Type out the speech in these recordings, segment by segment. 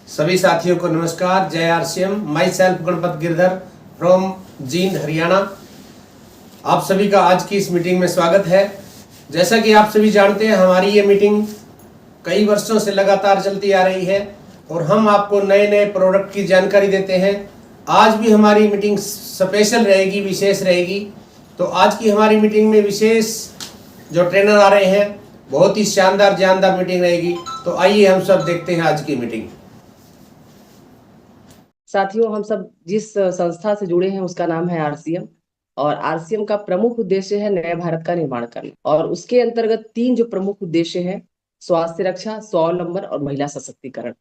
सभी साथियों को नमस्कार। जय RCM. My self Ganpat Girdhar from Jind Haryana. आप सभी का आज की इस मीटिंग में स्वागत है। जैसा कि आप सभी जानते हैं, हमारी ये मीटिंग कई वर्षों से लगातार चलती आ रही है और हम आपको नए नए प्रोडक्ट की जानकारी देते हैं। आज भी हमारी मीटिंग स्पेशल रहेगी, विशेष रहेगी। तो आज की हमारी मीटिंग में विशेष जो ट्रेनर आ रहे हैं, बहुत ही शानदार जानदार मीटिंग रहेगी। तो आइए हम सब देखते हैं आज की मीटिंग। साथियों, हम सब जिस संस्था से जुड़े हैं उसका नाम है आरसीएम। और आरसीएम का प्रमुख उद्देश्य है नए भारत का निर्माण करना। और उसके अंतर्गत 3 जो प्रमुख उद्देश्य हैं, स्वास्थ्य रक्षा, स्वावलंबन और महिला सशक्तिकरण,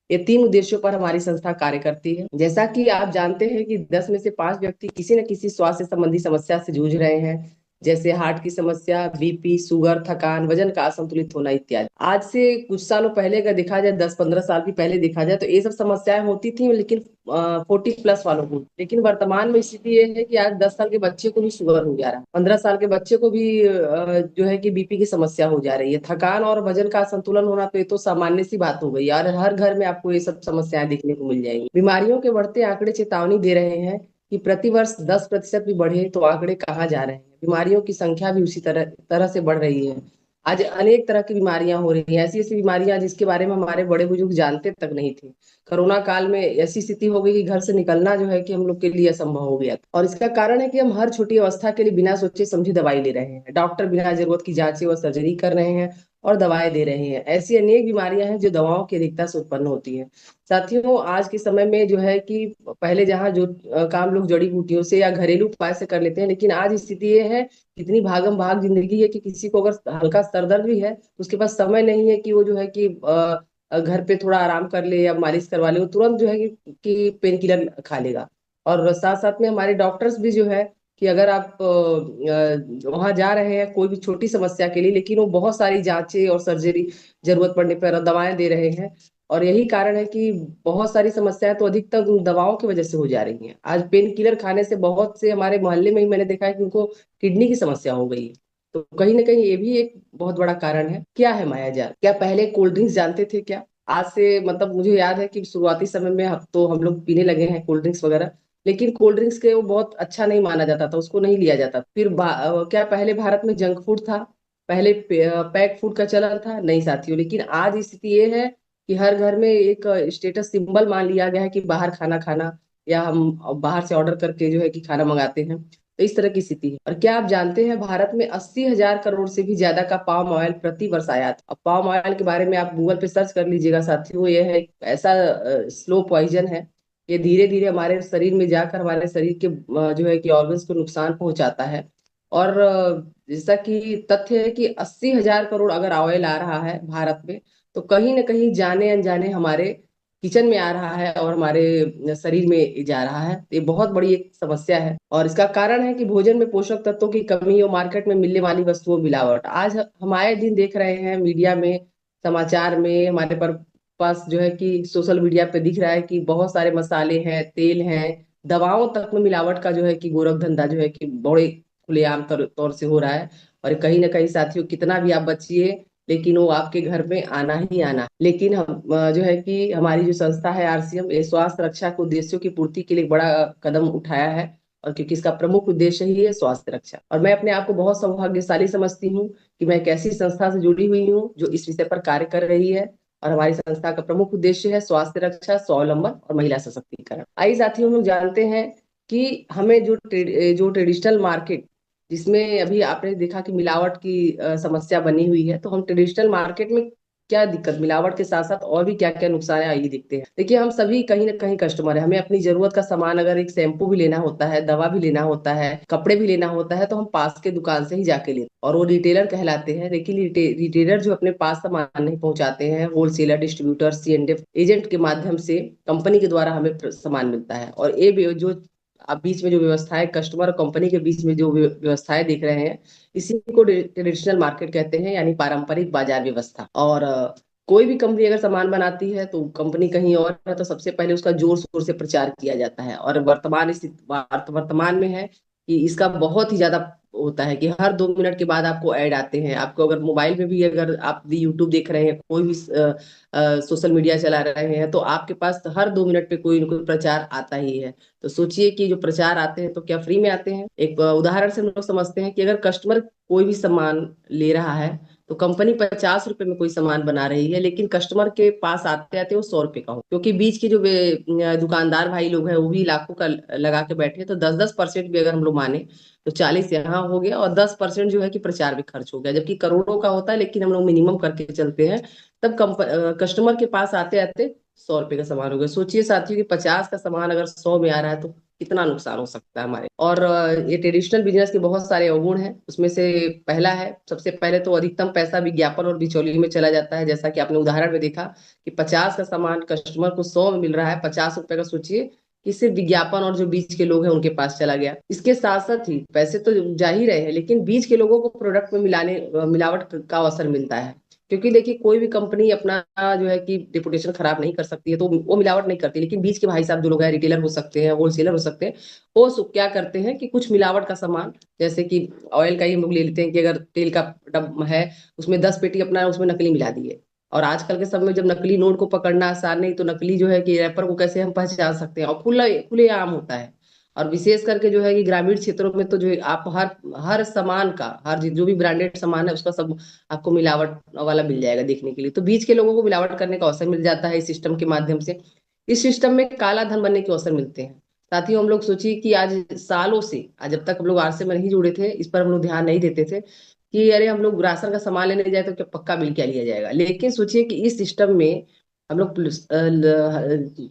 ये 3 उद्देश्यों पर हमारी संस्था कार्य करती है। जैसा कि आप जानते हैं कि 10 में से 5 व्यक्ति किसी न किसी स्वास्थ्य संबंधी समस्या से जूझ रहे हैं, जैसे हार्ट की समस्या, बीपी, शुगर, थकान, वजन का असंतुलित होना इत्यादि। आज से कुछ सालों पहले अगर देखा जाए, 10-15 साल भी पहले देखा जाए, तो ये सब समस्याएं होती थी, लेकिन 40+ वालों को। लेकिन वर्तमान में स्थिति ये है कि आज 10 साल के बच्चे को भी शुगर हो जा रहा है, 15 साल के बच्चे को भी जो है कि बीपी की समस्या हो जा रही है। थकान और वजन का असंतुलन होना तो ये तो सामान्य सी बात हो गई और हर घर में आपको ये सब समस्याएं देखने को मिल जाएंगी। बीमारियों के बढ़ते आंकड़े चेतावनी दे रहे हैं कि प्रतिवर्ष 10% भी बढ़े तो आंकड़े कहाँ जा रहे हैं। बीमारियों की संख्या भी उसी तरह तरह से बढ़ रही है। आज अनेक तरह की बीमारियां हो रही हैं, ऐसी ऐसी बीमारियां जिसके बारे में हमारे बड़े बुजुर्ग जानते तक नहीं थे। कोरोना काल में ऐसी स्थिति हो गई कि घर से निकलना जो है कि हम लोग के लिए असंभव हो गया। और इसका कारण है कि हम हर छोटी अवस्था के लिए बिना सोचे समझे दवाई ले रहे हैं। डॉक्टर बिना जरूरत की जांचें व सर्जरी कर रहे हैं और दवाएं दे रहे हैं। ऐसी अनेक बीमारियां हैं जो दवाओं की अधिकता से उत्पन्न होती है। साथियों, आज के समय में जो है कि पहले जहाँ जो काम लोग जड़ी बूटियों से या घरेलू उपाय से कर लेते हैं, लेकिन आज स्थिति ये है, इतनी भागम भाग जिंदगी है कि किसी को अगर हल्का सर दर्द भी है तो उसके पास समय नहीं है कि वो जो है कि घर पे थोड़ा आराम कर ले या मालिश करवा ले। वो तुरंत जो है कि पेन किलर खा लेगा। और साथ साथ में हमारे डॉक्टर्स भी जो है कि अगर आप वहां जा रहे हैं कोई भी छोटी समस्या के लिए, लेकिन वो बहुत सारी जांचें और सर्जरी जरूरत पड़ने पर दवाएं दे रहे हैं। और यही कारण है कि बहुत सारी समस्याएं तो अधिकतर दवाओं की वजह से हो जा रही हैं। आज पेन किलर खाने से बहुत से हमारे मोहल्ले में ही मैंने देखा है कि उनको किडनी की समस्या हो गई है। तो कहीं ना कहीं ये भी एक बहुत बड़ा कारण है। क्या है मायाजाल? क्या पहले कोल्ड ड्रिंक्स जानते थे क्या? आज से मतलब मुझे याद है कि शुरुआती समय में हम लोग पीने लगे हैं कोल्ड ड्रिंक्स वगैरह, लेकिन कोल्ड ड्रिंक्स के वो बहुत अच्छा नहीं माना जाता था, उसको नहीं लिया जाता। फिर क्या पहले भारत में जंक फूड था? पहले पैक फूड का चलन था? नहीं साथियों। लेकिन आज स्थिति ये है कि हर घर में एक स्टेटस सिंबल मान लिया गया है कि बाहर खाना खाना, या हम बाहर से ऑर्डर करके जो है कि खाना मंगाते हैं। तो इस तरह की स्थिति है। और क्या आप जानते हैं, भारत में 80,000 करोड़ से भी ज्यादा का पाम ऑयल प्रति वर्ष आयात। अब पाम ऑयल के बारे में आप गूगल पे सर्च कर लीजिएगा साथियों। ये है एक ऐसा स्लो पॉइजन है, ये धीरे धीरे हमारे शरीर में जाकर हमारे शरीर के जो है कि ऑर्गन्स को नुकसान पहुंचाता है। और जैसा कि तथ्य है कि 80,000 करोड़ अगर ऑयल आ रहा है भारत में, तो कहीं ना कहीं जाने अनजाने हमारे किचन में आ रहा है और हमारे शरीर में जा रहा है। ये बहुत बड़ी एक समस्या है और इसका कारण है कि भोजन में पोषक तत्वों की कमी और मार्केट में मिलने वाली वस्तुओं में मिलावट। आज हम आए दिन देख रहे हैं मीडिया में, समाचार में, हमारे पर पास जो है कि सोशल मीडिया पे दिख रहा है कि बहुत सारे मसाले हैं, तेल हैं, दवाओं तक में मिलावट का जो है कि गोरख धंधा जो है कि बड़े खुलेआम तौर से हो रहा है। और कहीं ना कहीं साथियों, कितना भी आप बचिए लेकिन वो आपके घर में आना ही आना। लेकिन हम जो है कि हमारी जो संस्था है आरसीएम, ये स्वास्थ्य रक्षा के उद्देश्यों की पूर्ति के लिए बड़ा कदम उठाया है। और क्योंकि इसका प्रमुख उद्देश्य ही है स्वास्थ्य रक्षा, और मैं अपने आप को बहुत सौभाग्यशाली समझती हूँ कि मैं एक ऐसी संस्था से जुड़ी हुई हूँ जो इस विषय पर कार्य कर रही है। और हमारी संस्था का प्रमुख उद्देश्य है स्वास्थ्य रक्षा, स्वावलंबन और महिला सशक्तिकरण। आइए साथियों, हम लोग जानते हैं कि हमें जो ट्रेडिशनल मार्केट, जिसमें अभी आपने देखा कि मिलावट की समस्या बनी हुई है, तो हम ट्रेडिशनल मार्केट में क्या दिक्कत, मिलावट के साथ साथ और भी क्या क्या नुकसान है आइए देखते हैं। देखिए, हम सभी कहीं ना कहीं कस्टमर है। हमें अपनी जरूरत का सामान, अगर एक शैम्पू भी लेना होता है, दवा भी लेना होता है, कपड़े भी लेना होता है, तो हम पास के दुकान से ही जाके लेते हैं और वो रिटेलर कहलाते हैं। लेकिन रिटेलर जो अपने पास सामान नहीं पहुंचाते हैं, होलसेलर, डिस्ट्रीब्यूटर, सीएनडीएफ एजेंट के माध्यम से कंपनी के द्वारा हमें सामान मिलता है। और ये जो आप बीच में जो व्यवस्थाएं, कस्टमर और कंपनी के बीच में जो व्यवस्थाएं देख रहे हैं, इसी को ट्रेडिशनल मार्केट कहते हैं, यानी पारंपरिक बाजार व्यवस्था। और कोई भी कंपनी अगर सामान बनाती है तो कंपनी कहीं और है, तो सबसे पहले उसका जोर शोर से प्रचार किया जाता है। और वर्तमान में है कि इसका बहुत ही ज्यादा होता है कि हर 2 मिनट के बाद आपको ऐड आते हैं। आपको अगर मोबाइल में भी अगर आप भी यूट्यूब देख रहे हैं, कोई भी सोशल मीडिया चला रहे हैं, तो आपके पास हर 2 मिनट पे कोई ना कोई प्रचार आता ही है। तो सोचिए कि जो प्रचार आते हैं तो क्या फ्री में आते हैं? एक उदाहरण से हम लोग समझते हैं कि अगर कस्टमर कोई भी सामान ले रहा है तो कंपनी 50 रुपए में कोई सामान बना रही है, लेकिन कस्टमर के पास आते आते वो 100 रुपए का हो, क्योंकि बीच के जो दुकानदार भाई लोग हैं वो भी लाखों का लगा के बैठे हैं। तो 10-10% भी अगर हम लोग माने तो 40 यहाँ हो गया, और 10% जो है कि प्रचार भी खर्च हो गया, जबकि करोड़ों का होता है, लेकिन हम लोग मिनिमम करके चलते हैं। तब कस्टमर के पास आते आते 100 रुपए का सामान हो गया। सोचिए साथियों कि 50 का सामान अगर 100 में आ रहा है तो कितना नुकसान हो सकता है हमारे। और ये ट्रेडिशनल बिजनेस के बहुत सारे अवगुण हैं। उसमें से पहला है, सबसे पहले तो अधिकतम पैसा विज्ञापन और बिचौलियों में चला जाता है। जैसा कि आपने उदाहरण में देखा कि 50 का सामान कस्टमर को 100 में मिल रहा है, 50 रुपए का। सोचिए कि सिर्फ विज्ञापन और जो बीच के लोग हैं उनके पास चला गया। इसके साथ साथ ही पैसे तो जा ही रहे हैं, लेकिन बीच के लोगों को प्रोडक्ट में मिलावट का अवसर मिलता है। क्योंकि देखिए, कोई भी कंपनी अपना जो है कि रेपुटेशन खराब नहीं कर सकती है, तो वो मिलावट नहीं करती। लेकिन बीच के भाई साहब जो लोग हैं, रिटेलर हो सकते हैं, होलसेलर हो सकते हैं, वो क्या करते हैं कि कुछ मिलावट का सामान, जैसे कि ऑयल का ही हम लोग ले लेते हैं कि अगर तेल का डब है, उसमें 10 पेटी अपना उसमें नकली मिला दिए। और आजकल के समय में जब नकली नोट को पकड़ना आसान नहीं, तो नकली जो है कि रैपर को कैसे हम पहचान सकते हैं, और खुले खुले आम होता है। और विशेष करके जो है कि ग्रामीण क्षेत्रों में तो जो है आप हर हर सामान का, हर जो भी ब्रांडेड सामान है उसका सब आपको मिलावट वाला मिल जाएगा देखने के लिए। तो बीच के लोगों को मिलावट करने का अवसर मिल जाता है इस सिस्टम के माध्यम से। इस सिस्टम में काला धन बनने के अवसर मिलते हैं। साथियों, हम लोग सोचिए कि आज सालों से, आज जब तक हम लोग आरसे में नहीं जुड़े थे, इस पर हम लोग ध्यान नहीं देते थे कि अरे हम लोग राशन का सामान लेने जाए तो क्या पक्का बिल क्या लिया जाएगा। लेकिन सोचिए कि इस सिस्टम में हम लोग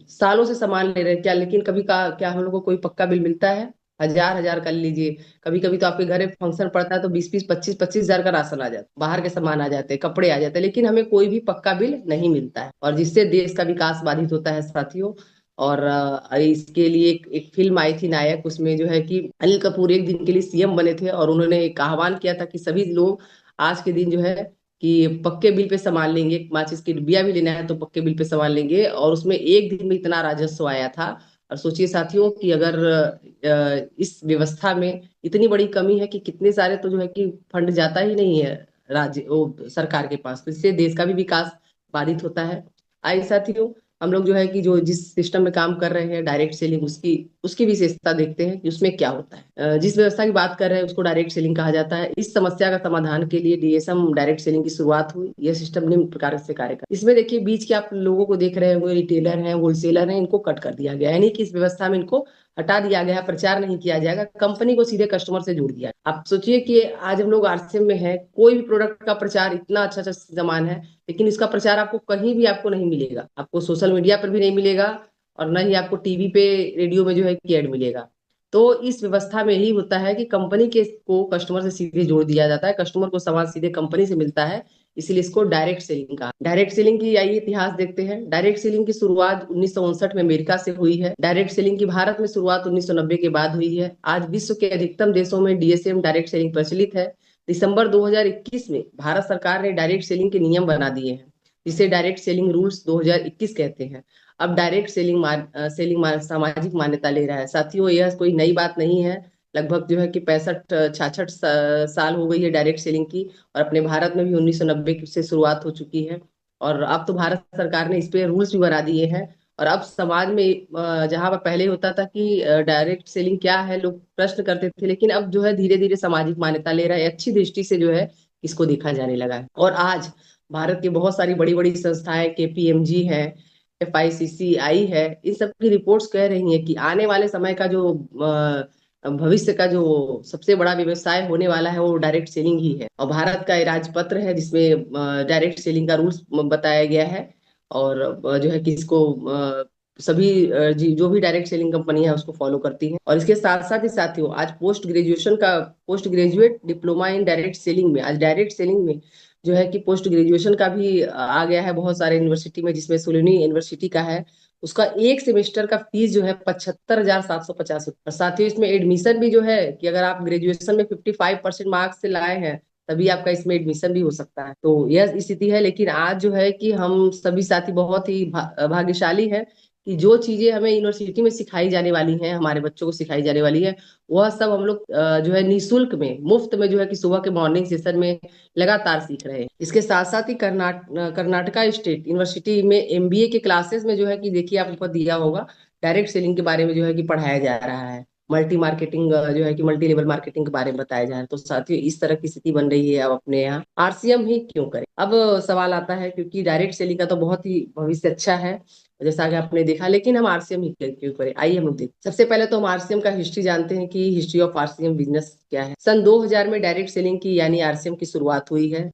सालों से सामान ले रहे हैं क्या, लेकिन कभी का क्या हम लोग को कोई पक्का बिल मिलता है? हजार हजार कर लीजिए। कभी कभी तो आपके घर में फंक्शन पड़ता है तो 20-20, 25-25 हजार का राशन आ जाता है, बाहर के सामान आ जाते हैं, कपड़े आ जाते हैं, लेकिन हमें कोई भी पक्का बिल नहीं मिलता है, और जिससे देश का विकास बाधित होता है साथियों। और इसके लिए एक फिल्म आई थी नायक, उसमें जो है कि अनिल कपूर एक दिन के लिए सीएम बने थे, और उन्होंने एक आह्वान किया था कि सभी लोग आज के दिन जो है कि पक्के बिल पे सामान लेंगे, माचिस की डिब्बिया भी लेना है तो पक्के बिल पे सामान लेंगे। और उसमें एक दिन में इतना राजस्व आया था। और सोचिए साथियों कि अगर इस व्यवस्था में इतनी बड़ी कमी है कि कितने सारे तो जो है कि फंड जाता ही नहीं है राज्य वो सरकार के पास, तो इससे देश का भी विकास बाधित होता है। आइए साथियों, हम लोग जो है कि जो जिस सिस्टम में काम कर रहे हैं डायरेक्ट सेलिंग, उसकी उसकी विशेषता देखते हैं कि उसमें क्या होता है। जिस व्यवस्था की बात कर रहे हैं उसको डायरेक्ट सेलिंग कहा जाता है। इस समस्या का समाधान के लिए डीएसएम डायरेक्ट सेलिंग की शुरुआत हुई। यह सिस्टम निम्न प्रकार से कार्य करता है। इसमें देखिए, बीच के आप लोगों को देख रहे होंगे, रिटेलर हैं, होलसेलर हैं, इनको कट कर दिया गया, यानी कि इस व्यवस्था में इनको हटा दिया गया है। प्रचार नहीं किया जाएगा, कंपनी को सीधे कस्टमर से जोड़ दिया। आप सोचिए कि आज हम लोग आरसीएम में हैं, कोई भी प्रोडक्ट का प्रचार, इतना अच्छा अच्छा सामान है, लेकिन इसका प्रचार आपको कहीं भी आपको नहीं मिलेगा। आपको सोशल मीडिया पर भी नहीं मिलेगा, और न ही आपको टीवी पे, रेडियो में जो है कि ऐड मिलेगा। तो इस व्यवस्था में यही होता है कि कंपनी के को कस्टमर से सीधे जोड़ दिया जाता है, कस्टमर को सामान सीधे कंपनी से मिलता है। इसीलिए इसको डायरेक्ट सेलिंग कहा। डायरेक्ट सेलिंग की आइए इतिहास देखते हैं। डायरेक्ट सेलिंग की शुरुआत 1959 में अमेरिका से हुई है। डायरेक्ट सेलिंग की भारत में शुरुआत 1990 के बाद हुई है। आज विश्व के अधिकतम देशों में डीएसएम डायरेक्ट सेलिंग प्रचलित है। दिसंबर 2021 में भारत सरकार ने डायरेक्ट सेलिंग के नियम बना दिए हैं, जिसे डायरेक्ट सेलिंग रूल्स 2021 कहते हैं। अब डायरेक्ट सेलिंग सामाजिक मान्यता ले रहा है। साथियों, यह कोई नई बात नहीं है। लगभग जो है कि 65-66 साल हो गई है डायरेक्ट सेलिंग की, और अपने भारत में भी 1990 से शुरुआत हो चुकी है। और अब तो भारत सरकार ने इस पे रूल्स भी बना दिए हैं। और अब समाज में जहां पर पहले होता था कि डायरेक्ट सेलिंग क्या है, लोग प्रश्न करते थे, लेकिन अब जो है धीरे धीरे सामाजिक मान्यता ले रहा है, अच्छी दृष्टि से जो है इसको देखा जाने लगा है। और आज भारत की बहुत सारी बड़ी बड़ी संस्थाएं, केपीएमजी है, एफआईसीसीआई है, इन सब की रिपोर्ट्स कह रही हैं कि आने वाले समय का जो भविष्य का जो सबसे बड़ा व्यवसाय होने वाला है वो डायरेक्ट सेलिंग ही है। और भारत का ये राजपत्र है जिसमें डायरेक्ट सेलिंग का रूल्स बताया गया है। और जो है कि इसको सभी जो भी डायरेक्ट सेलिंग कंपनी है उसको फॉलो करती हैं। और इसके साथ साथ ही साथियों, आज post graduate diploma in direct selling में, आज डायरेक्ट सेलिंग में जो है कि पोस्ट ग्रेजुएशन का भी आ गया है बहुत सारे यूनिवर्सिटी में, जिसमें सुलनी यूनिवर्सिटी का है। उसका एक सेमेस्टर का फीस जो है 75,750 रुपये। और साथ ही इसमें एडमिशन भी जो है कि अगर आप ग्रेजुएशन में 55% मार्क्स से लाए हैं, तभी आपका इसमें एडमिशन भी हो सकता है। तो यह स्थिति है। लेकिन आज जो है कि हम सभी साथी बहुत ही भाग्यशाली हैं कि जो चीजें हमें यूनिवर्सिटी में सिखाई जाने वाली हैं, हमारे बच्चों को सिखाई जाने वाली है, वह सब हम लोग जो है निशुल्क में, मुफ्त में जो है कि सुबह के मॉर्निंग सेशन में लगातार सीख रहे हैं। इसके साथ साथ ही कर्नाटका स्टेट यूनिवर्सिटी में एमबीए के क्लासेस में जो है कि देखिए आपको दिया होगा, डायरेक्ट सेलिंग के बारे में जो है कि पढ़ाया जा रहा है। मल्टी मार्केटिंग जो है कि मल्टी लेवल मार्केटिंग के बारे में बताया जा रहा है। तो साथियों, इस तरह की स्थिति बन रही है अब अपने यहाँ, आरसीएम ही क्यों करें। अब सवाल आता है, क्योंकि डायरेक्ट सेलिंग का तो बहुत ही भविष्य अच्छा है जैसा कि आपने देखा, लेकिन हम आरसीएम ही क्यों करें, आइए हम लोग देखते। सबसे पहले तो हम आरसीएम का हिस्ट्री जानते हैं कि हिस्ट्री ऑफ आरसीएम बिजनेस क्या है। सन 2000 में डायरेक्ट सेलिंग की यानी आरसीएम की शुरुआत हुई है।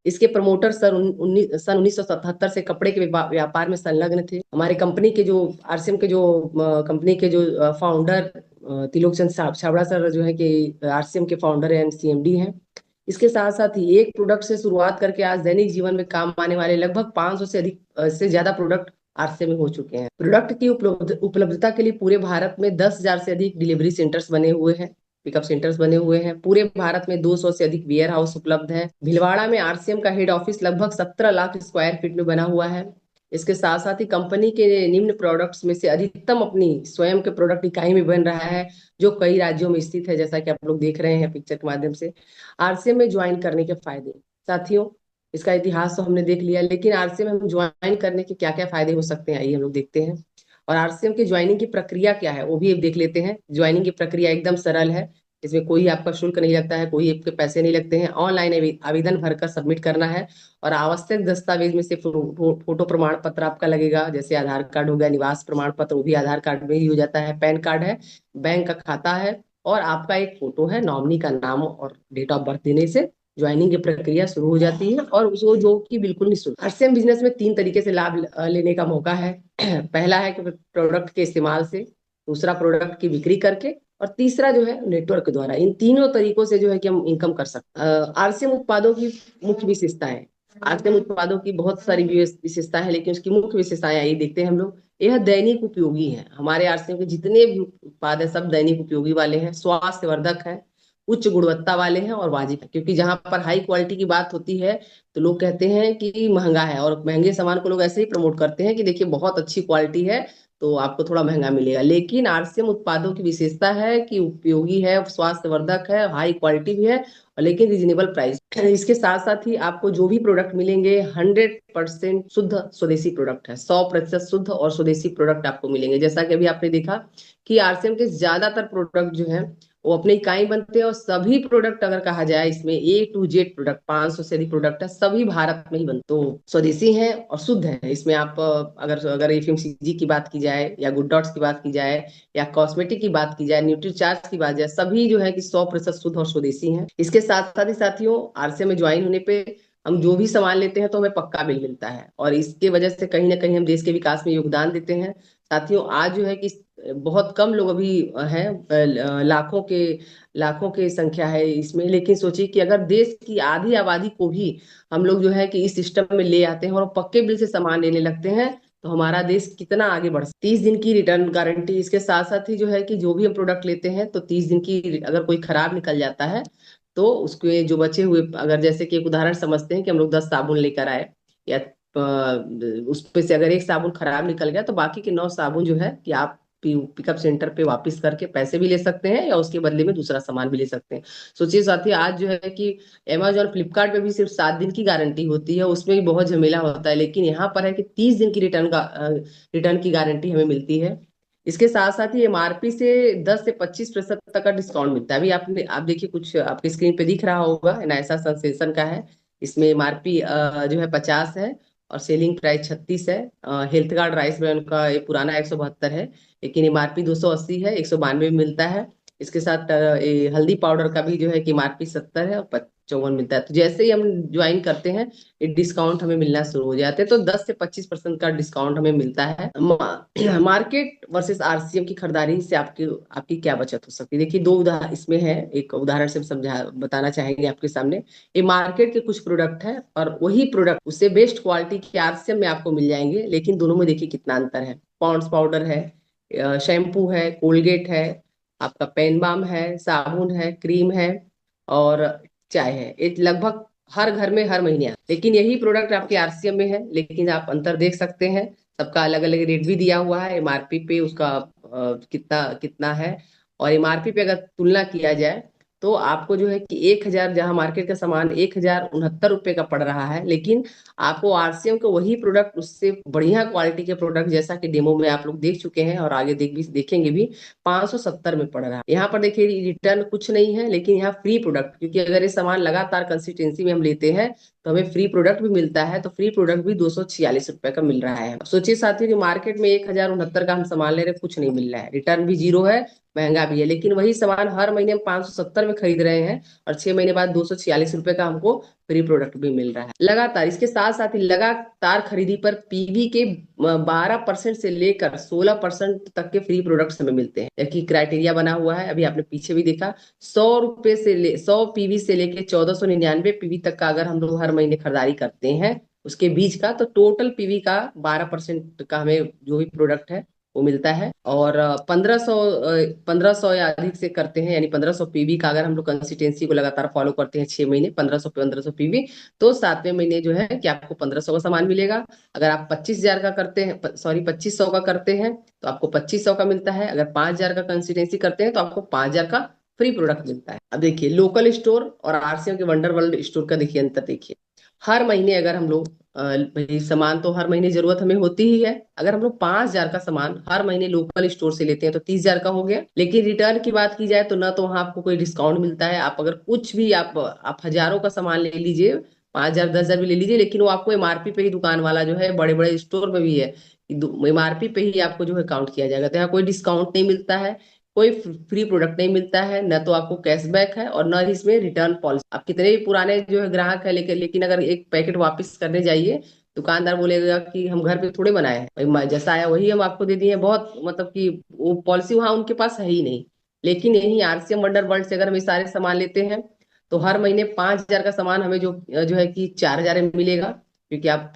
इसके प्रमोटर सन 1977 से कपड़े के व्यापार में संलग्न थे। हमारे कंपनी के जो आरसीएम के जो कंपनी के जो फाउंडर त्रिलोक चंद छाबड़ा सर जो है कि आरसीएम के फाउंडर एंड सीएमडी हैं। इसके साथ साथ ही एक प्रोडक्ट से शुरुआत करके आज दैनिक जीवन में काम आने वाले लगभग 500 से अधिक से ज्यादा प्रोडक्ट आरसीएम में हो चुके हैं। प्रोडक्ट की उपलब्धता के लिए पूरे भारत में 10,000 से अधिक डिलीवरी सेंटर्स बने हुए हैं, पिकअप सेंटर्स बने हुए हैं। पूरे भारत में 200 से अधिक वेयर हाउस उपलब्ध है। भीलवाड़ा में आरसीएम का हेड ऑफिस लगभग 17 लाख स्क्वायर फीट में बना हुआ है। इसके साथ साथ ही कंपनी के निम्न प्रोडक्ट्स में से अधिकतम अपनी स्वयं के प्रोडक्ट इकाई में बन रहा है, जो कई राज्यों में स्थित है, जैसा कि आप लोग देख रहे हैं पिक्चर के माध्यम से। आरसीएम में ज्वाइन करने के फायदे, साथियों इसका इतिहास तो हमने देख लिया, लेकिन आरसीएम में हम ज्वाइन करने के क्या क्या फायदे हो सकते हैं, आइए हम लोग देखते हैं। और आरसीएम की ज्वाइनिंग की प्रक्रिया क्या है वो भी देख लेते हैं। ज्वाइनिंग की प्रक्रिया एकदम सरल है। इसमें कोई आपका शुल्क नहीं लगता है, कोई आपके पैसे नहीं लगते हैं। ऑनलाइन आवेदन भरकर सबमिट करना है, और आवश्यक दस्तावेज में से फोटो प्रमाण पत्र आपका लगेगा, जैसे आधार कार्ड हो गया, निवास प्रमाण पत्र, वो भी आधार कार्ड में ही हो जाता है, पैन कार्ड है, बैंक का खाता है, और आपका एक फोटो है, नॉमिनी का नाम और डेट ऑफ बर्थ देने से ज्वाइनिंग की प्रक्रिया शुरू हो जाती है, और उसको जो कि बिल्कुल निःशुल्क। आरसीएम बिजनेस में 3 तरीके से लाभ लेने का मौका है। पहला है कि प्रोडक्ट के इस्तेमाल से, दूसरा प्रोडक्ट की बिक्री करके, और तीसरा जो है नेटवर्क द्वारा। इन तीनों तरीकों से जो है कि हम इनकम कर सकते हैं। आरसीएम उत्पादों की मुख्य विशेषताएं। आरसीएम उत्पादों की बहुत सारी विशेषताएं हैं, लेकिन उसकी मुख्य विशेषताएं यही देखते हैं हम लोग। यह दैनिक उपयोगी है। हमारे आरसीएम के जितने भी उत्पाद है सब दैनिक उपयोगी वाले हैं, स्वास्थ्यवर्धक है, उच्च गुणवत्ता वाले हैं और वाजिब है। क्योंकि जहां पर हाई क्वालिटी की बात होती है तो लोग कहते हैं कि महंगा है, और महंगे सामान को लोग ऐसे ही प्रमोट करते हैं कि देखिए बहुत अच्छी क्वालिटी है तो आपको थोड़ा महंगा मिलेगा। लेकिन आरसीएम उत्पादों की विशेषता है कि उपयोगी है, स्वास्थ्यवर्धक है, हाई क्वालिटी भी है, और लेकिन रीजनेबल प्राइस। इसके साथ साथ ही आपको जो भी प्रोडक्ट मिलेंगे 100% शुद्ध स्वदेशी प्रोडक्ट है। 100% शुद्ध और स्वदेशी प्रोडक्ट आपको मिलेंगे। जैसा कि अभी आपने देखा कि आरसीएम के ज्यादातर प्रोडक्ट जो है वो अपने इकाई बनते हैं, और सभी प्रोडक्ट अगर कहा जाए इसमें A to Z प्रोडक्ट 500 से अधिक प्रोडक्ट है, सभी भारत में ही बनते, तो स्वदेशी हैं और शुद्ध है। इसमें आप अगर अगर एफएमसीजी की बात की जाए, या गुड डॉट्स की बात की जाए, या कॉस्मेटिक की बात की जाए, न्यूट्रीचार्ज की बात जाए, सभी जो है कि 100% शुद्ध और स्वदेशी हैं। इसके साथ साथ ही साथियों, आरसीएम में ज्वाइन होने पे हम जो भी सामान लेते हैं तो हमें पक्का बिल मिलता है, और इसके वजह से कहीं ना कहीं हम देश के विकास में योगदान देते हैं। साथियों, आज जो है कि बहुत कम लोग अभी हैं, लाखों के संख्या है इसमें, लेकिन सोचिए कि अगर देश की आधी आबादी को भी हम लोग जो है कि इस सिस्टम में ले आते हैं और पक्के बिल से सामान लेने लगते हैं, तो हमारा देश कितना आगे बढ़ सकता है। 30 दिन की रिटर्न गारंटी। इसके साथ साथ ही जो है कि जो भी हम प्रोडक्ट लेते हैं तो 30 दिन की, अगर कोई खराब निकल जाता है तो उसके जो बचे हुए, अगर जैसे कि एक उदाहरण समझते हैं कि हम लोग 10 साबुन लेकर आए, या उस पे से अगर एक साबुन खराब निकल गया तो बाकी के 9 साबुन जो है कि आप पिकअप सेंटर पे वापस करके पैसे भी ले सकते हैं, या उसके बदले में दूसरा सामान भी ले सकते हैं। सोचिए साथी, आज जो है कि अमेजोन फ्लिपकार्ट पे भी सिर्फ 7 दिन की गारंटी होती है, उसमें भी बहुत झमेला होता है, लेकिन यहाँ पर है कि 30 दिन की रिटर्न की गारंटी हमें मिलती है। इसके साथ साथ ही एमआरपी से 10 से 25% तक का डिस्काउंट मिलता है। अभी आप देखिए, कुछ आपके स्क्रीन पे दिख रहा होगा, नायसा सेंसेशन का है। इसमें एमआरपी जो है 50 है, और सेलिंग प्राइस 36 है। हेल्थ गार्ड राइस ब्रांड का ये पुराना 172 है, लेकिन एमआरपी 280 है, 192 में मिलता है। इसके साथ ये हल्दी पाउडर का भी जो है कि एमआरपी 70 है और 54 मिलता है। तो जैसे ही हम ज्वाइन करते हैं ये डिस्काउंट हमें मिलना शुरू हो जाते हैं, तो 10 से 25% का डिस्काउंट हमें मिलता है। मार्केट वर्सेस आरसीएम की खरीदारी से आपकी आपकी क्या बचत हो सकती है। देखिए, दो उदाहरण इसमें है, एक उदाहरण से समझा बताना चाहेंगे आपके सामने। ये मार्केट के कुछ प्रोडक्ट है, और वही प्रोडक्ट उससे बेस्ट क्वालिटी के आरसीएम में आपको मिल जाएंगे, लेकिन दोनों में देखिए कितना अंतर है। पॉन्ड्स पाउडर है, शैम्पू है, कोलगेट है, आपका पेन बाम है, साबुन है, क्रीम है, और चाय है। ये लगभग हर घर में हर महीने लेकिन यही प्रोडक्ट आपके आरसीएम में है, लेकिन आप अंतर देख सकते हैं। सबका अलग अलग रेट भी दिया हुआ है, एमआरपी पे उसका कितना कितना है। और एमआरपी पे अगर तुलना किया जाए तो आपको जो है कि 1,000, जहां मार्केट का सामान 1,069 रुपये का पड़ रहा है, लेकिन आपको आरसीएम का वही प्रोडक्ट उससे बढ़िया क्वालिटी के प्रोडक्ट, जैसा कि डेमो में आप लोग देख चुके हैं और आगे देखेंगे भी, 570 में पड़ रहा है। यहाँ पर देखिए रिटर्न कुछ नहीं है, लेकिन यहाँ फ्री प्रोडक्ट, क्योंकि अगर ये सामान लगातार कंसिस्टेंसी में हम लेते हैं तो हमें फ्री प्रोडक्ट भी मिलता है। तो फ्री प्रोडक्ट भी 246 रुपए का मिल रहा है। अब सोचिए साथियों कि मार्केट में 1,069 का हम सामान ले रहे हैं, कुछ नहीं मिल रहा है, रिटर्न भी जीरो है, महंगा भी है, लेकिन वही सामान हर महीने हम 570 में खरीद रहे हैं और 6 महीने बाद 246 रुपए का हमको फ्री प्रोडक्ट भी मिल रहा है लगातार। इसके साथ साथ ही लगातार खरीदी पर पीवी के 12% से लेकर 16% तक के फ्री प्रोडक्ट्स हमें मिलते हैं। जबकि क्राइटेरिया बना हुआ है, अभी आपने पीछे भी देखा, 100 रुपए से 100 पीवी से लेके 1499 पीवी तक का अगर हम लोग हर महीने खरीदारी करते हैं उसके बीच का, तो टोटल पीवी का 12% का हमें जो भी प्रोडक्ट है वो मिलता है। और 1500 या अधिक से करते हैं, यानी 1500 पीवी का अगर हम लोग कंसिस्टेंसी को लगातार फॉलो करते हैं 6 महीने, 1500 पीवी, तो 7वें महीने जो है कि आपको 1500 का सामान मिलेगा। अगर आप 25,000 का करते हैं, सॉरी 2500 का करते हैं तो आपको 2500 का मिलता है। अगर 5,000 का कंसिस्टेंसी करते हैं तो आपको 5,000 का फ्री प्रोडक्ट मिलता है। अब देखिए लोकल स्टोर और आरसीएम के वंडर वर्ल्ड स्टोर का देखिए अंतर देखिए। हर महीने अगर हम लोग भाई सामान तो हर महीने जरूरत हमें होती ही है, अगर हम लोग 5,000 का सामान हर महीने लोकल स्टोर से लेते हैं तो 30,000 का हो गया। लेकिन रिटर्न की बात की जाए तो ना तो वहां आपको कोई डिस्काउंट मिलता है। आप अगर कुछ भी आप हजारों का सामान ले लीजिए, 5,000 10,000 भी ले लीजिए, लेकिन वो आपको एमआरपी पे ही दुकान वाला जो है, बड़े बड़े स्टोर में भी है, एमआरपी पे ही आपको जो है काउंट किया जाएगा। तो यहाँ कोई डिस्काउंट नहीं मिलता है, कोई फ्री प्रोडक्ट नहीं मिलता है, न तो आपको कैशबैक है और न ही इसमें रिटर्न पॉलिसी। आप कितने भी पुराने जो है ग्राहक है, लेकिन अगर एक पैकेट वापस करने जाइए, दुकानदार बोलेगा कि हम घर पे थोड़े बनाए हैं, भाई जैसा आया वही हम आपको दे दिए। बहुत मतलब कि वो पॉलिसी वहां उनके पास है ही नहीं। लेकिन यही आरसीएम वंडर वर्ल्ड से अगर हम ये सारे सामान लेते हैं तो हर महीने 5,000 का सामान हमें जो जो है कि 4,000 में मिलेगा, क्योंकि आप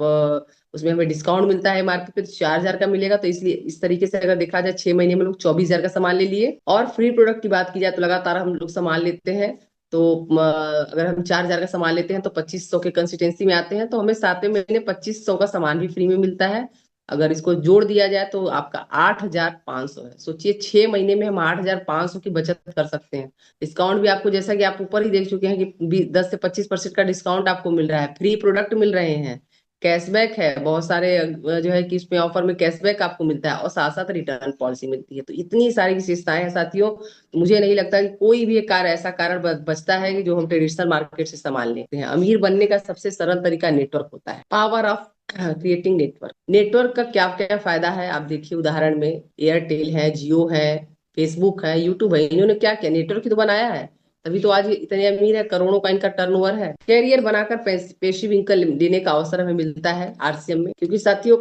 उसमें हमें डिस्काउंट मिलता है मार्केट पे, तो 4,000 का मिलेगा। तो इसलिए इस तरीके से अगर देखा जाए 6 महीने में लोग 24,000 का सामान ले लिए। और फ्री प्रोडक्ट की बात की जाए तो लगातार हम लोग सामान लेते हैं, तो अगर हम 4,000 का सामान लेते हैं तो 2500 के कंसिस्टेंसी में आते हैं, तो हमें 7वें महीने 2500 का सामान भी फ्री में मिलता है। अगर इसको जोड़ दिया जाए तो आपका 8,500 है। सोचिए 6 महीने में हम 8,500 की बचत कर सकते हैं। डिस्काउंट भी आपको, जैसा कि आप ऊपर ही देख चुके हैं कि 10 से 25% का डिस्काउंट आपको मिल रहा है, फ्री प्रोडक्ट मिल रहे हैं, कैशबैक है, बहुत सारे जो है कि इसमें ऑफर में कैशबैक आपको मिलता है और साथ साथ रिटर्न पॉलिसी मिलती है। तो इतनी सारी विशेषताएं हैं साथियों, मुझे नहीं लगता कि कोई भी एक कार्य ऐसा कारण बचता है कि जो हम ट्रेडिशनल मार्केट से सामान लेते हैं। अमीर बनने का सबसे सरल तरीका नेटवर्क होता है, power of creating network. Network का क्या क्या फायदा है आप देखिए, उदाहरण में एयरटेल है, जियो है, फेसबुक है, यूट्यूब है, इन्होंने क्या क्या नेटवर्क ही तो बनाया है, तभी तो आज ये इतने अमीर है, करोड़ों का इनका टर्नओवर है। कैरियर बनाकर पेसिव इनकम लेने का अवसर हमें मिलता है आरसीएम में, क्योंकि साथियों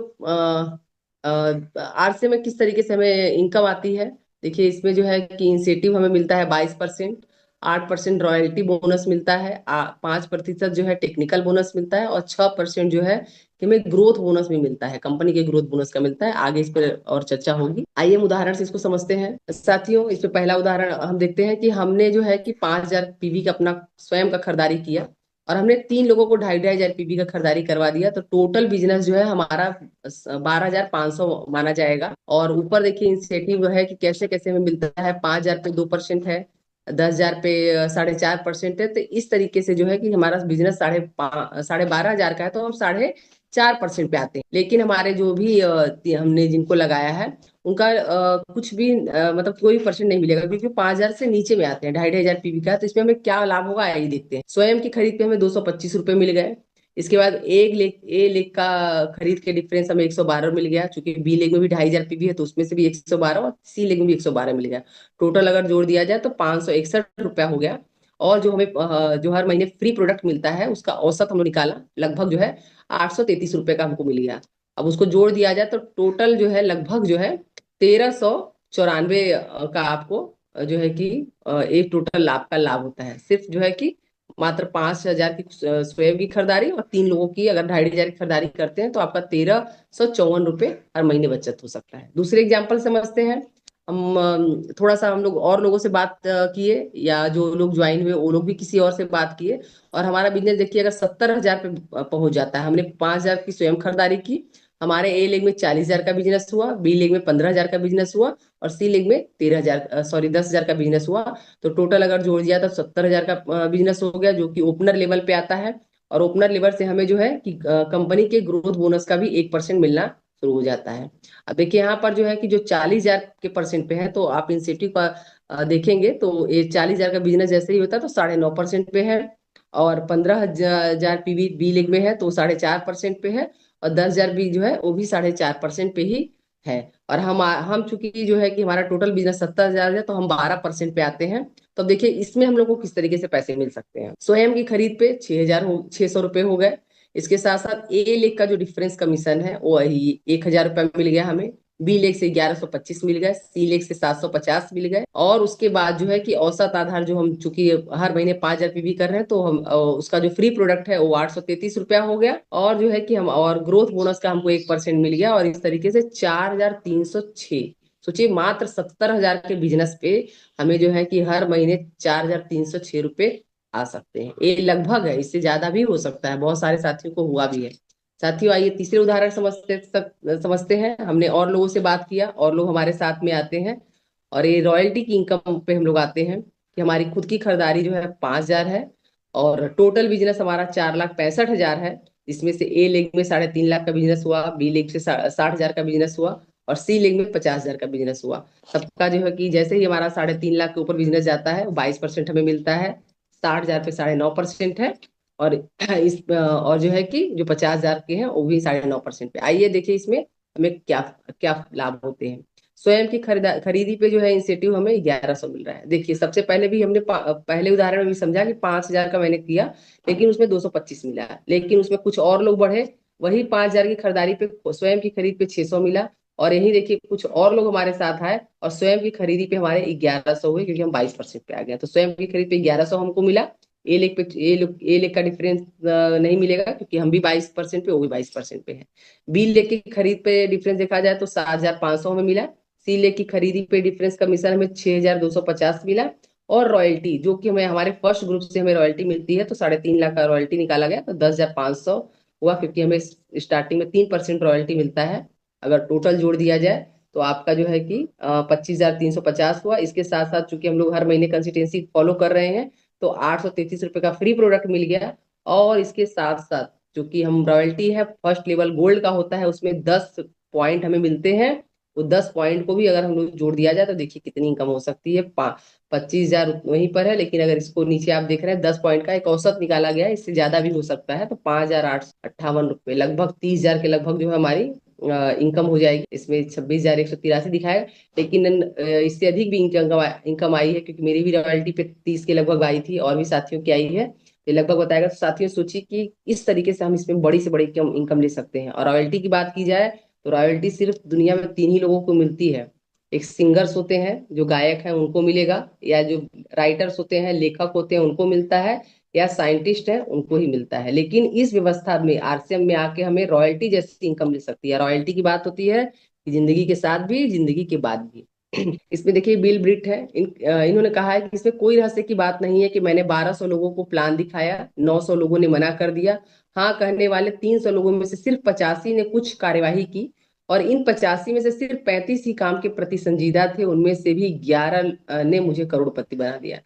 आरसीएम में किस तरीके से हमें इनकम आती है, देखिए इसमें जो है कि इंसेटिव हमें मिलता है 22%, 8% रॉयल्टी बोनस मिलता है, 5% जो है टेक्निकल बोनस मिलता है, और 6% जो है कि हमें ग्रोथ बोनस भी मिलता है, कंपनी के ग्रोथ बोनस का मिलता है। आगे इस पर और चर्चा होगी। आइए हम उदाहरण से इसको समझते हैं साथियों। इस पे पहला उदाहरण हम देखते हैं कि हमने जो है कि 5,000 पीवी का अपना स्वयं का खरीदारी किया और हमने 3 लोगों को 2,500 पीवी का खरीदारी करवा दिया, तो टोटल बिजनेस जो है हमारा 12,500 माना जाएगा। और ऊपर देखिए इंसेटिव है कि कैसे कैसे हमें मिलता है, 5,000 पे 2% है, 10,000 पे 4.5% है। तो इस तरीके से जो है कि हमारा बिजनेस 12,500 का है, तो हम 4.5% पे आते हैं। लेकिन हमारे जो भी हमने जिनको लगाया है उनका कुछ भी मतलब कोई परसेंट नहीं मिलेगा, क्योंकि 5,000 से नीचे में आते हैं, 2,500 पीवी का। तो इसमें हमें क्या लाभ होगा आइए देखते हैं। स्वयं की खरीद पे हमें 225 रुपये मिल गए। इसके बाद एक लेग ए लेग का खरीद के डिफरेंस हमें 112 मिल गया, चूंकि बी लेग में भी 2,500 पीवी है तो उसमें से भी 112, और सी लेग में भी 112 मिल गया। टोटल अगर जोड़ दिया जाए तो 561 रुपया हो गया। और जो हमें जो हर महीने फ्री प्रोडक्ट मिलता है उसका औसत हम लोग निकाला, लगभग जो है 833 रुपये का हमको मिल गया। अब उसको जोड़ दिया जाए तो टोटल जो है लगभग जो है 1,394 का आपको जो है कि एक टोटल लाभ का लाभ होता है। सिर्फ जो है कि मात्र 5,000 की स्वयं की खरीदारी और 3 लोगों की अगर 2,500 की खरीदारी करते हैं तो आपका 1,354 रुपये हर महीने बचत हो सकता है। दूसरे एग्जाम्पल समझते हैं हम। थोड़ा सा हम लोग और लोगों से बात किए, या जो लोग ज्वाइन हुए वो लोग भी किसी और से बात किए, और हमारा बिजनेस देखिए अगर 70,000 पे पहुंच जाता है, हमने 5,000 की स्वयं खरीदारी की हमारे ए लेग में 40,000 का बिजनेस हुआ, बी लेग में 15,000 का बिजनेस हुआ और सी लेग में 10,000 का बिजनेस हुआ। तो टोटल अगर जोड़ दिया तो 70,000 का बिजनेस हो गया, जो कि ओपनर लेवल पे आता है। और ओपनर लेवल से हमें जो है कि कंपनी के ग्रोथ बोनस का भी 1% मिलना शुरू हो जाता है। अब देखिए यहाँ पर जो है कि जो 40,000 के परसेंट पे है, तो आप इंसेंटिव का देखेंगे तो ये 40,000 का बिजनेस जैसे ही होता है तो 9.5% पे है। और 15,000 पीवी बी लीग में है तो 4.5% पे है। और 10,000 भी जो है वो भी 4.5% पे ही है। और हम चूंकि जो है कि हमारा टोटल बिजनेस 70,000 है तो हम 12% पे आते हैं। तो अब देखिए इसमें हम लोग को किस तरीके से पैसे मिल सकते हैं। स्वयं की खरीद पे 6,600 रुपये हो गए। इसके साथ साथ ए लेग का जो डिफरेंस कमीशन है वो 1,000 रुपये मिल गया हमें। बी लेग से 1125 मिल गए, सी लेग से 750 मिल गए। और उसके बाद जो है कि औसत आधार जो हम चूंकि हर महीने 5,000 पीवी कर रहे हैं तो हम उसका जो फ्री प्रोडक्ट है वो 833 रुपया हो गया। और जो है कि हम और ग्रोथ बोनस का हमको 1% मिल गया। और इस तरीके से 4,306, सोचिए मात्र 70,000 के बिजनेस पे हमें जो है कि हर महीने 4,306 रुपये आ सकते हैं। ये लगभग है, इससे ज्यादा भी हो सकता है, बहुत सारे साथियों को हुआ भी है। साथियों आइए तीसरे उदाहरण समझते हैं। हमने और लोगों से बात किया और लोग हमारे साथ में आते हैं। और ये रॉयल्टी की इनकम पे हम लोग आते हैं कि हमारी खुद की खरीदारी जो है 5,000 है। और टोटल बिजनेस हमारा 4,65,000 है। इसमें से ए लेग में 3.5 लाख का बिजनेस हुआ, बी लेग से 60,000 का बिजनेस हुआ और सी लेग में 50,000 का बिजनेस हुआ। सबका जो है कि जैसे ही हमारा 3.5 लाख के ऊपर बिजनेस जाता है 22% हमें मिलता है। 60,000 पे 9.5% है। और और जो है कि जो 50,000 के हैं वो भी 9.5% पे। आइए देखिए इसमें हमें क्या क्या लाभ होते हैं। स्वयं की खरीदी पे जो है इंसेंटिव हमें 1,100 मिल रहा है। देखिए सबसे पहले भी हमने पहले उदाहरण में भी समझा कि 5,000 का मैंने किया, लेकिन उसमें 225 मिला। लेकिन उसमें कुछ और लोग बढ़े, वही 5,000 की खरीदारी पे स्वयं की खरीद पे 600 मिला। और यही देखिए कुछ और लोग हमारे साथ आए और स्वयं की खरीदी पे हमारे 1,100 हुए, क्योंकि हम 22% पे आ गए। तो स्वयं की खरीद पे 1,100 हमको मिला। ए लेग का डिफरेंस नहीं मिलेगा, क्योंकि हम भी 22% पे, वो भी 22% पे है। बी लेग की खरीद पे डिफरेंस देखा जाए तो 7,500 में मिला। सी लेग की खरीदी पे डिफरेंस कमीशन हमें 6,250 मिला। और रॉयल्टी जो कि हमें हमारे फर्स्ट ग्रुप से हमें रॉयल्टी मिलती है तो 3.5 लाख का रॉयल्टी निकाला गया तो 10,500 हुआ, क्योंकि हमें स्टार्टिंग में 3% रॉयल्टी मिलता है। अगर टोटल जोड़ दिया जाए तो आपका जो है कि 25,350 हुआ। इसके साथ साथ चूंकि हम लोग हर महीने कंसिस्टेंसी फॉलो कर रहे हैं तो 833 रुपये का फ्री प्रोडक्ट मिल गया। और इसके साथ साथ जो कि हम रॉयल्टी है फर्स्ट लेवल गोल्ड का होता है, उसमें 10 पॉइंट हमें मिलते हैं। वो 10 पॉइंट को भी अगर हम लोग जोड़ दिया जाए तो देखिए कितनी इनकम हो सकती है। 25,000 वहीं पर है, लेकिन अगर इसको नीचे आप देख रहे हैं 10 पॉइंट का एक औसत निकाला गया है, इससे ज्यादा भी हो सकता है। तो 5,858 रुपये, लगभग 30,000 के लगभग जो है हमारी इनकम हो जाएगी। इसमें 26,183 दिखाएगा, लेकिन इससे अधिक भी इनकम आई है, क्योंकि मेरी भी रॉयल्टी पे 30 के लगभग आई थी और भी साथियों की आई है। ये लगभग बताएगा। तो साथियों सोचिए कि इस तरीके से हम इसमें बड़ी से बड़ी इनकम ले सकते हैं। और रॉयल्टी की बात की जाए तो रॉयल्टी सिर्फ दुनिया में 3 ही लोगों को मिलती है। एक सिंगर्स होते हैं जो गायक हैं उनको मिलेगा, या जो राइटर्स होते हैं लेखक होते हैं उनको मिलता है, या साइंटिस्ट है उनको ही मिलता है। लेकिन इस व्यवस्था में आरसीएम में आके हमें रॉयल्टी जैसी इनकम मिल सकती है। रॉयल्टी की बात होती है कि जिंदगी के साथ भी जिंदगी के बाद भी। इसमें देखिए बिल ब्रिट है, इन्होंने कहा है कि इसमें कोई रहस्य की बात नहीं है कि मैंने 1,200 लोगों को प्लान दिखाया, 900 लोगों ने मना कर दिया। हाँ कहने वाले 300 लोगों में से सिर्फ 85 ने कुछ कार्यवाही की। और इन 85 में से सिर्फ 35 ही काम के प्रति संजीदा थे, उनमें से भी 11 ने मुझे करोड़पति बना दिया।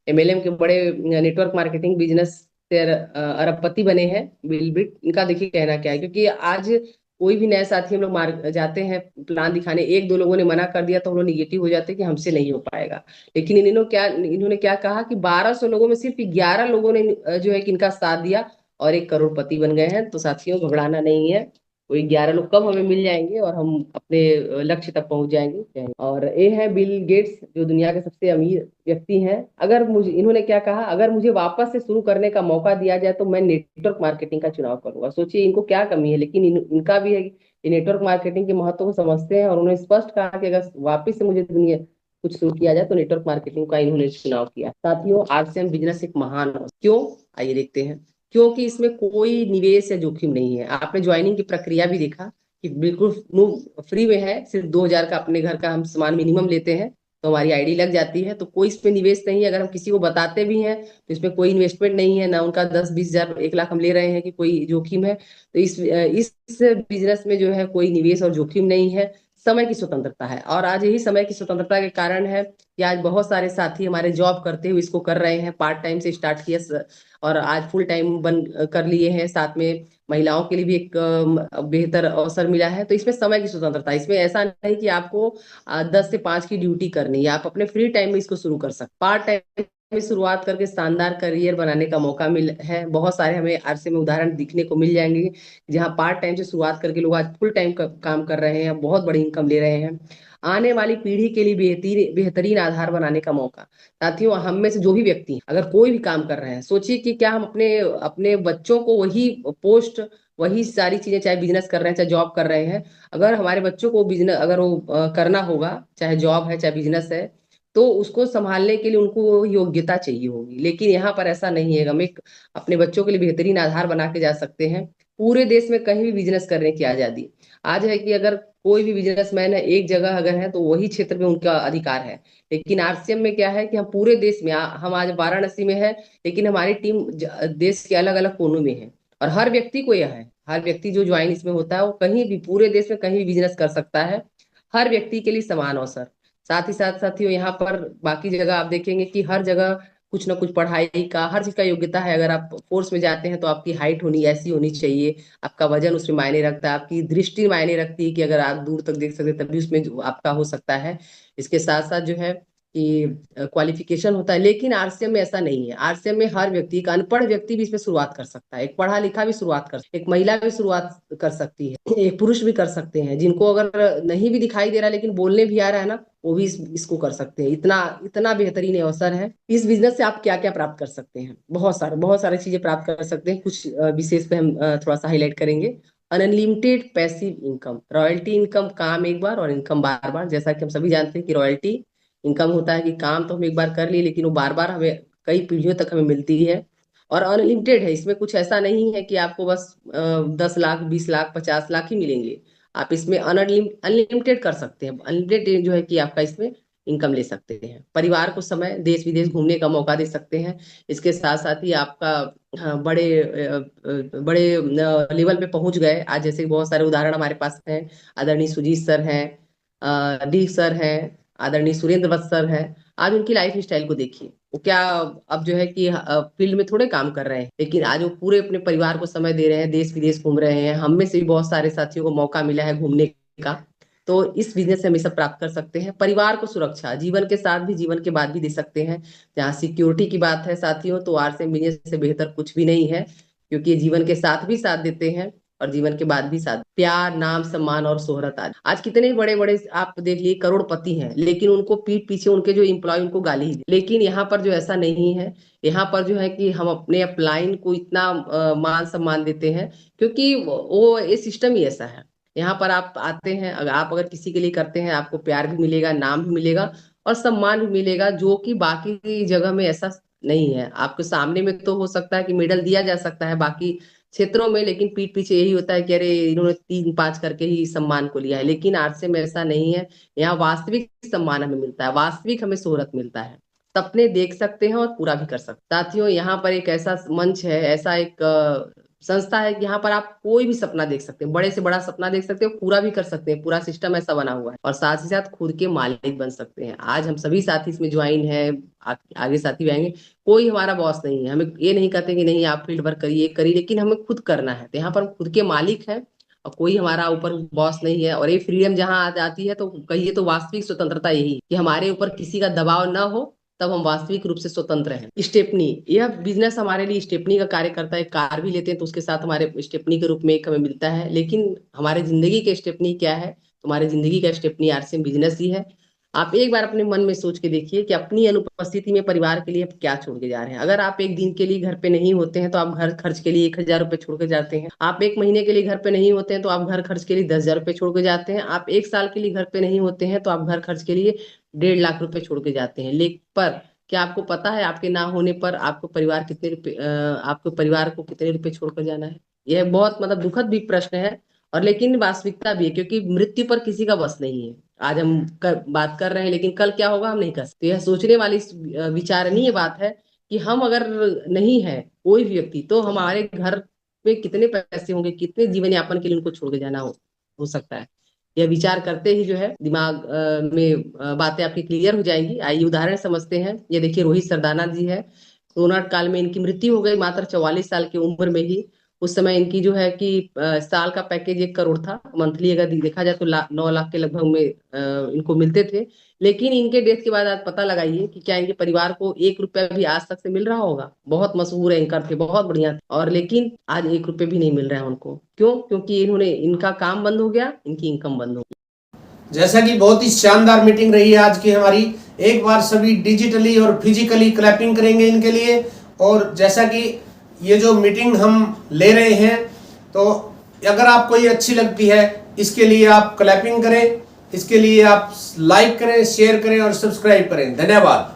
एमएलएम के बड़े नेटवर्क मार्केटिंग बिजनेस से अरबपति बने हैं बिल ब्रिट। इनका देखिए कहना क्या है, क्योंकि आज कोई भी नए साथी हम लोग मार जाते हैं प्लान दिखाने, एक दो लोगों ने मना कर दिया तो हम लोग निगेटिव हो जाते हैं कि हमसे नहीं हो पाएगा। लेकिन इन्होंने क्या कहा कि 1,200 लोगों में सिर्फ 11 लोगों ने जो है कि इनका साथ दिया और एक करोड़पति बन गए हैं। तो साथियों घबराना नहीं है, वही 11 लोग कब हमें मिल जाएंगे और हम अपने लक्ष्य तक पहुंच जाएंगे। और ये है बिल गेट्स, जो दुनिया के सबसे अमीर व्यक्ति हैं। अगर मुझे इन्होंने क्या कहा, अगर मुझे वापस से शुरू करने का मौका दिया जाए तो मैं नेटवर्क मार्केटिंग का चुनाव करूंगा। सोचिए इनको क्या कमी है, लेकिन इनका भी है कि ये नेटवर्क मार्केटिंग के महत्व को समझते हैं। और उन्होंने स्पष्ट कहा कि अगर वापस से मुझे दुनिया कुछ शुरू किया जाए तो नेटवर्क मार्केटिंग का इन्होंने चुनाव किया। साथियों आरसीएम बिजनेस एक महान, क्यों आइए देखते हैं। क्योंकि इसमें कोई निवेश या जोखिम नहीं है। आपने ज्वाइनिंग की प्रक्रिया भी देखा कि बिल्कुल फ्री में है, सिर्फ 2,000 का अपने घर का हम सामान मिनिमम लेते हैं तो हमारी आईडी लग जाती है। तो कोई इसमें निवेश नहीं है। अगर हम किसी को बताते भी हैं तो इसमें कोई इन्वेस्टमेंट नहीं है, ना उनका 10-20 हजार 1 लाख हम ले रहे हैं कि कोई जोखिम है। तो इस बिजनेस में जो है कोई निवेश और जोखिम नहीं है, समय की स्वतंत्रता है। और आज यही समय की स्वतंत्रता के कारण है कि आज बहुत सारे साथी हमारे जॉब करते हुए इसको कर रहे हैं। पार्ट टाइम से स्टार्ट किया और आज फुल टाइम बन कर लिए हैं। साथ में महिलाओं के लिए भी एक बेहतर अवसर मिला है। तो इसमें समय की स्वतंत्रता है। इसमें ऐसा नहीं कि आपको 10 से 5 की ड्यूटी करनी है, आप अपने फ्री टाइम में इसको शुरू कर सकते। पार्ट टाइम में शुरुआत करके शानदार करियर बनाने का मौका मिल है। बहुत सारे हमें आरसे में उदाहरण दिखने को मिल जाएंगे जहां पार्ट टाइम से शुरुआत करके लोग आज फुल टाइम काम कर रहे हैं, बहुत बड़ी इनकम ले रहे हैं। आने वाली पीढ़ी के लिए बेहतरीन बेहतरीन आधार बनाने का मौका। साथियों, हम में से जो भी व्यक्ति हैं, अगर कोई भी काम कर रहे हैं, सोचिए कि क्या हम अपने अपने बच्चों को वही पोस्ट, वही सारी चीजें, चाहे बिजनेस कर रहे हैं चाहे जॉब कर रहे हैं, अगर हमारे बच्चों को बिजनेस अगर वो करना होगा, चाहे जॉब है चाहे बिजनेस है, तो उसको संभालने के लिए उनको वो योग्यता चाहिए होगी। लेकिन यहाँ पर ऐसा नहीं है। हम एक अपने बच्चों के लिए बेहतरीन आधार बना के जा सकते हैं। पूरे देश में कहीं भी बिजनेस करने की आजादी आज है कि अगर कोई भी बिजनेसमैन है एक जगह अगर है तो वही क्षेत्र में उनका अधिकार है। लेकिन आरसीएम में क्या है कि हम पूरे देश में हम आज वाराणसी में है, लेकिन हमारी टीम देश के अलग अलग कोनों में है। और हर व्यक्ति को यह है, हर व्यक्ति जो ज्वाइन इसमें होता है वो कहीं भी पूरे देश में कहीं भी बिजनेस कर सकता है। हर व्यक्ति के लिए समान अवसर। साथ ही साथ साथियों, यहाँ पर बाकी जगह आप देखेंगे कि हर जगह कुछ ना कुछ पढ़ाई का, हर चीज का योग्यता है। अगर आप फोर्स में जाते हैं तो आपकी हाइट होनी ऐसी होनी चाहिए, आपका वजन उसमें मायने रखता है, आपकी दृष्टि मायने रखती है कि अगर आप दूर तक देख सकते तभी उसमें जो आपका हो सकता है। इसके साथ साथ जो है कि क्वालिफिकेशन होता है। लेकिन आरसीएम में ऐसा नहीं है। आरसीएम में हर व्यक्ति, एक अनपढ़ व्यक्ति भी इसमें शुरुआत कर सकता है, एक पढ़ा लिखा भी शुरुआत कर, एक महिला भी शुरुआत कर सकती है, एक पुरुष भी कर सकते हैं। जिनको अगर नहीं भी दिखाई दे रहा लेकिन बोलने भी आ रहा है ना, वो भी इसको कर सकते हैं। इतना इतना बेहतरीन अवसर है। इस बिजनेस से आप क्या क्या प्राप्त कर सकते हैं? बहुत सारी चीजें प्राप्त कर सकते हैं। कुछ विशेष पे हम थोड़ा सा हाईलाइट करेंगे। Unlimited passive income, royalty income, काम एक बार और इनकम बार बार। जैसा कि हम सभी जानते हैं कि रॉयल्टी इनकम होता है कि काम तो हम एक बार कर लिए लेकिन वो बार बार हमें कई पीढ़ियों तक हमें मिलती है। और अनलिमिटेड है, इसमें कुछ ऐसा नहीं है कि आपको बस 10 लाख 20 लाख 50 लाख ही मिलेंगे। आप इसमें अनलिमिटेड कर सकते हैं। अनलिमिटेड जो है कि आपका इसमें इनकम ले सकते हैं। परिवार को समय, देश विदेश घूमने का मौका दे सकते हैं। इसके साथ साथ ही आपका बड़े लेवल पे पहुंच गए आज, जैसे बहुत सारे उदाहरण हमारे पास हैं। आदरणीय सुजीत सर हैं, डी सर हैं, आदरणीय सुरेंद्र वत्स सर हैं। आज उनकी लाइफ स्टाइल को देखिए। वो क्या अब जो है कि फील्ड में थोड़े काम कर रहे हैं, लेकिन आज वो पूरे अपने परिवार को समय दे रहे हैं, देश विदेश घूम रहे हैं। हम में से भी बहुत सारे साथियों को मौका मिला है घूमने का। तो इस बिजनेस से हम ये सब प्राप्त कर सकते हैं। परिवार को सुरक्षा जीवन के साथ भी, जीवन के बाद भी दे सकते हैं। जहाँ सिक्योरिटी की बात है साथियों, तो आरसीएम बिजनेस से बेहतर कुछ भी नहीं है, क्योंकि ये जीवन के साथ भी साथ देते हैं और जीवन के बाद भी साथ। प्यार, नाम, सम्मान और शोहरत। आज कितने बड़े बड़े आप देख लिए करोड़पति हैं, लेकिन उनको पीठ पीछे उनके जो एम्प्लॉय उनको गाली ही। लेकिन यहाँ पर जो ऐसा नहीं है। यहाँ पर जो है कि हम अपने अपलाइन को इतना मान सम्मान देते हैं, क्योंकि वो ये सिस्टम ही ऐसा है। यहाँ पर आप आते हैं, अगर आप अगर किसी के लिए करते हैं, आपको प्यार भी मिलेगा, नाम भी मिलेगा और सम्मान भी मिलेगा, जो कि बाकी जगह में ऐसा नहीं है। आपके सामने में तो हो सकता है कि मेडल दिया जा सकता है बाकी क्षेत्रों में, लेकिन पीठ पीछे यही होता है कि अरे इन्होंने 3-5 करके ही सम्मान को लिया है। लेकिन आरसीएम में ऐसा नहीं है। यहाँ वास्तविक सम्मान हमें मिलता है, वास्तविक हमें शोहरत मिलता है। सपने देख सकते हैं और पूरा भी कर सकते हैं। साथियों, यहाँ पर एक ऐसा मंच है, ऐसा एक संस्था है कि यहाँ पर आप कोई भी सपना देख सकते हैं, बड़े से बड़ा सपना देख सकते हो, पूरा भी कर सकते हैं। पूरा सिस्टम ऐसा बना हुआ है और साथ ही साथ खुद के मालिक बन सकते हैं। आज हम सभी साथी इसमें ज्वाइन है, आगे साथी भी आएंगे। कोई हमारा बॉस नहीं है। हमें ये नहीं कहते कि नहीं आप फील्ड वर्क करिए करिए, लेकिन हमें खुद करना है। तो यहाँ पर हम खुद के मालिक हैं और कोई हमारा ऊपर बॉस नहीं है। और ये फ्रीडम जहाँ आ जाती है तो कहिए तो वास्तविक स्वतंत्रता यही है कि हमारे ऊपर किसी का दबाव न हो, तब हम वास्तविक रूप से स्वतंत्र हैं। स्टेपनी, यह बिजनेस हमारे लिए स्टेपनी का कार्य करता है। कार भी लेते हैं तो उसके साथ हमारे स्टेपनी के रूप में एक हमें मिलता है। लेकिन हमारे जिंदगी के स्टेपनी क्या है? तुम्हारे जिंदगी का स्टेपनी आरसीएम बिजनेस ही है। आप एक बार अपने मन में सोच के देखिए कि अपनी अनुपस्थिति में परिवार के लिए आप क्या छोड़ के जा रहे हैं। अगर आप एक दिन के लिए घर पे नहीं होते हैं तो आप घर खर्च के लिए 1,000 रुपये छोड़ के जाते हैं। आप एक महीने के लिए घर पे नहीं होते हैं तो आप घर खर्च के लिए 10,000 रुपये छोड़ के जाते हैं। आप एक साल के लिए घर पे नहीं होते हैं तो आप घर खर्च के लिए 1.5 लाख रुपए छोड़ के जाते हैं। लेकिन पर क्या आपको पता है आपके ना होने पर आपको परिवार कितने रुपए आपको परिवार को कितने रुपए छोड़कर जाना है? यह बहुत मतलब दुखद भी प्रश्न है और लेकिन वास्तविकता भी है, क्योंकि मृत्यु पर किसी का बस नहीं है। आज हम बात कर रहे हैं, लेकिन कल क्या होगा हम नहीं कर सकते। यह सोचने वाली विचारणीय बात है कि हम अगर नहीं है कोई भी व्यक्ति, तो हमारे घर में कितने पैसे होंगे, कितने जीवन यापन के लिए उनको छोड़ के जाना हो सकता है। यह विचार करते ही जो है दिमाग में बातें आपकी क्लियर हो जाएंगी। आइए उदाहरण समझते हैं। ये देखिए रोहित सरदाना जी है। कोरोना काल में इनकी मृत्यु हो गई मात्र 44 साल की उम्र में ही। उस समय इनकी जो है कि साल का पैकेज 1 करोड़ था। मंथली अगर देखा जाए तो 9 लाख के लगभग में इनको मिलते थे। लेकिन इनके डेथ के बाद आज पता लगाइए कि क्या इनके परिवार को 1 रुपया भी आज तक से मिल रहा होगा। बहुत मशहूर एंकर थे, बहुत बढ़िया थे, और लेकिन आज 1 रुपये भी नहीं मिल रहा है उनको। क्यों? क्योंकि इनका काम बंद हो गया, इनकी इनकम बंद हो गई। जैसा कि बहुत ही शानदार मीटिंग रही है आज की हमारी। एक बार सभी डिजिटली और फिजिकली क्लैपिंग करेंगे इनके लिए। और जैसा कि ये जो मीटिंग हम ले रहे हैं, तो अगर आपको ये अच्छी लगती है, इसके लिए आप क्लैपिंग करें, इसके लिए आप लाइक करें, शेयर करें और सब्सक्राइब करें। धन्यवाद।